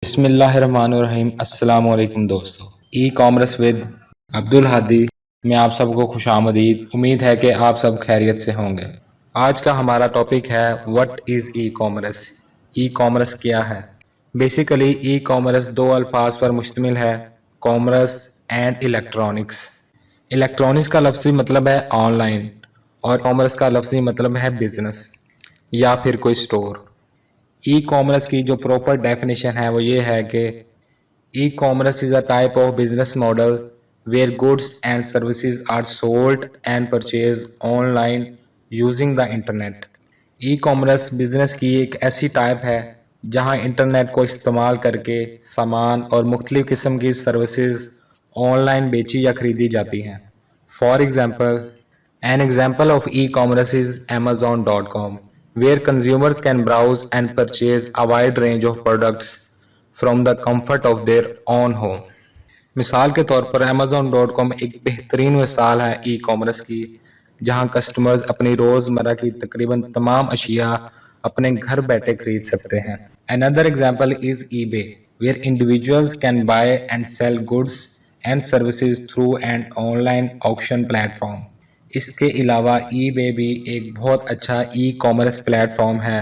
بسم اللہ الرحمن الرحیم۔ السلام علیکم دوستو، ای کامرس ود عبدل ہادی میں آپ سب کو خوش آمدید۔ امید ہے کہ آپ سب خیریت سے ہوں گے۔ آج کا ہمارا ٹاپک ہے what is e commerce. E commerce کیا ہے؟ بیسیکلی ای کامرس دو الفاظ پر مشتمل ہے، کامرس اینڈ الیکٹرانکس۔ الیکٹرانکس کا لفظی مطلب ہے آن لائن اور کامرس کا لفظی مطلب ہے بزنس یا پھر کوئی سٹور۔ ای کامرس کی جو پراپر ڈیفینیشن ہے وہ یہ ہے کہ e commerce is a type of business model where goods and services are sold and purchase online using the internet. E commerce business کی ایک ایسی ٹائپ ہے جہاں انٹرنیٹ کو استعمال کر کے سامان اور مختلف قسم کی سروسز آن لائن بیچی یا خریدی جاتی ہیں۔ For example, an example of e-commerce is Amazon.com, where consumers can browse and purchase a wide range of products from the comfort of their own home۔ مثال کے طور پر Amazon.com ایک بہترین مثال ہے ای کامرس کی، جہاں کسٹمرز اپنی روزمرہ کی تقریباً تمام اشیاء اپنے گھر بیٹھے خرید سکتے ہیں۔ Another example is eBay, where individuals can buy and sell goods and services through an online auction platform۔ اس کے علاوہ ای بے بھی ایک بہت اچھا ای کامرس پلیٹ فارم ہے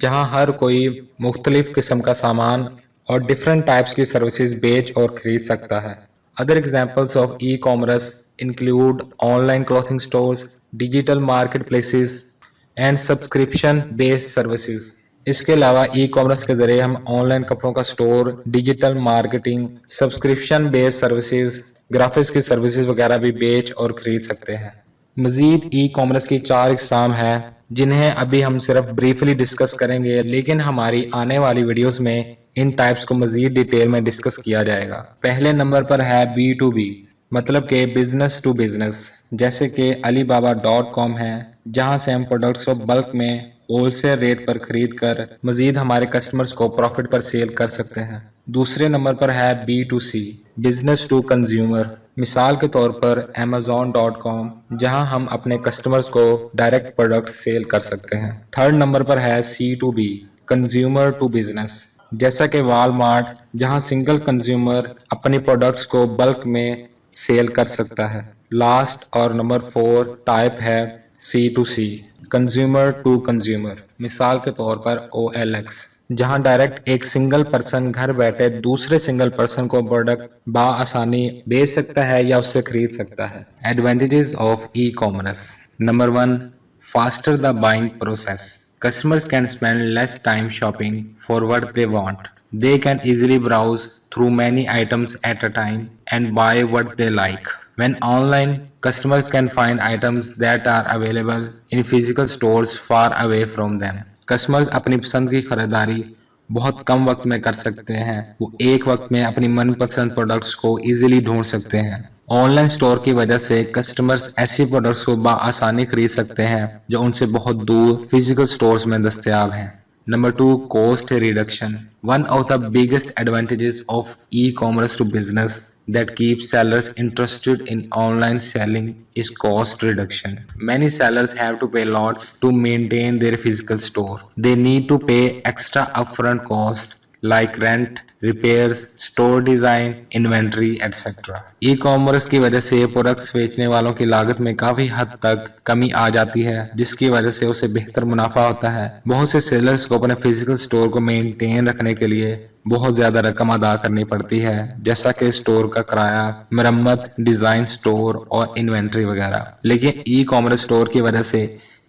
جہاں ہر کوئی مختلف قسم کا سامان اور ڈیفرنٹ ٹائپس کی سروسز بیچ اور خرید سکتا ہے۔ Other examples of e-commerce include online clothing stores, digital marketplaces and subscription based services. اس کے علاوہ ای کامرس کے ذریعے ہم آن لائن کپڑوں کا store, digital marketing, subscription based services, graphics کی سروسز وغیرہ بھی بیچ اور خرید سکتے ہیں۔ مزید ای کامرس کی 4 اقسام ہیں جنہیں ابھی ہم صرف بریفلی ڈسکس کریں گے، لیکن ہماری آنے والی ویڈیوز میں ان ٹائپس کو مزید ڈیٹیل میں ڈسکس کیا جائے گا۔ پہلے نمبر پر ہے B2B، مطلب کہ بزنس ٹو بزنس، جیسے کہ alibaba.com ہے جہاں سے ہم پروڈکٹس کو بلک میں ہول سیل ریٹ پر خرید کر مزید ہمارے کسٹمرز کو پروفٹ پر سیل کر سکتے ہیں۔ دوسرے نمبر پر ہے B2C، بزنس ٹو کنزیومر، مثال کے طور پر Amazon.com جہاں ہم اپنے کسٹمرز کو ڈائریکٹ پروڈکٹ سیل کر سکتے ہیں۔ تھرڈ نمبر پر ہے C2B، کنزیومر ٹو بزنس، جیسا کہ Walmart جہاں سنگل کنزیومر اپنی پروڈکٹس کو بلک میں سیل کر سکتا ہے۔ لاسٹ اور نمبر 4 ٹائپ ہے C2C، کنزیومر ٹو کنزیومر، مثال کے طور پر OLX جہاں ڈائریکٹ ایک سنگل پرسن گھر بیٹھے دوسرے سنگل پرسن کو پروڈکٹ بآسانی بیچ سکتا ہے یا اس سے خرید سکتا ہے۔ Advantages of e commerce. Number 1، faster the buying process. Customers can spend less time shopping for what they want. They can easily browse through many items at a time and buy what they like. When online, customers can find items that are available in physical stores far away from them. Customers اپنی پسند کی خریداری بہت کم وقت میں کر سکتے ہیں، وہ ایک وقت میں اپنی من پسند پروڈکٹس کو ایزیلی ڈھونڈ سکتے ہیں۔ آن لائن سٹور کی وجہ سے کسٹمرز ایسی پروڈکٹس کو بآسانی خرید سکتے ہیں جو ان سے بہت دور فزیکل سٹورز میں دستیاب ہیں۔ Number 2، cost reduction۔ One of the biggest advantages of e-commerce to business that keeps sellers interested in online selling is cost reduction. Many sellers have to pay lots to maintain their physical store. They need to pay extra upfront cost like rent, repairs, store design, inventory, etc. E commerce کی وجہ سے products بیچنے والوں کی لاگت میں کافی حد تک کمی آ جاتی ہے، جس کی وجہ سے اسے بہتر منافع ہوتا ہے۔ بہت سے سیلرز کو اپنے فزیکل سٹور کو مینٹین رکھنے کے لیے بہت زیادہ رقم ادا کرنی پڑتی ہے، جیسا کہ سٹور کا کرایہ، مرمت، ڈیزائن سٹور اور انوینٹری وغیرہ۔ لیکن ای کامرس سٹور کی وجہ سے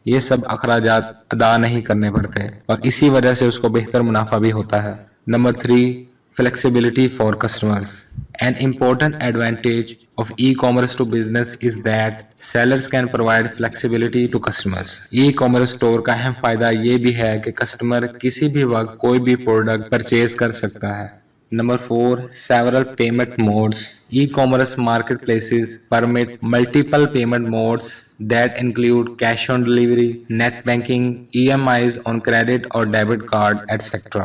یہ سب اخراجات ادا نہیں کرنے پڑتے اور اسی وجہ سے اس کو بہتر منافع بھی ہوتا ہے۔ Number 3، flexibility for customers. An important advantage of e-commerce to business is that sellers can provide flexibility to customers. E-commerce store کا اہم فائدہ یہ بھی ہے کہ کسٹمر کسی بھی وقت کوئی بھی پروڈکٹ پرچیز کر سکتا ہے۔ Number 4، several payment modes. E-commerce marketplaces permit multiple payment modes that include cash on delivery, net banking, EMIs on credit or debit card, etc.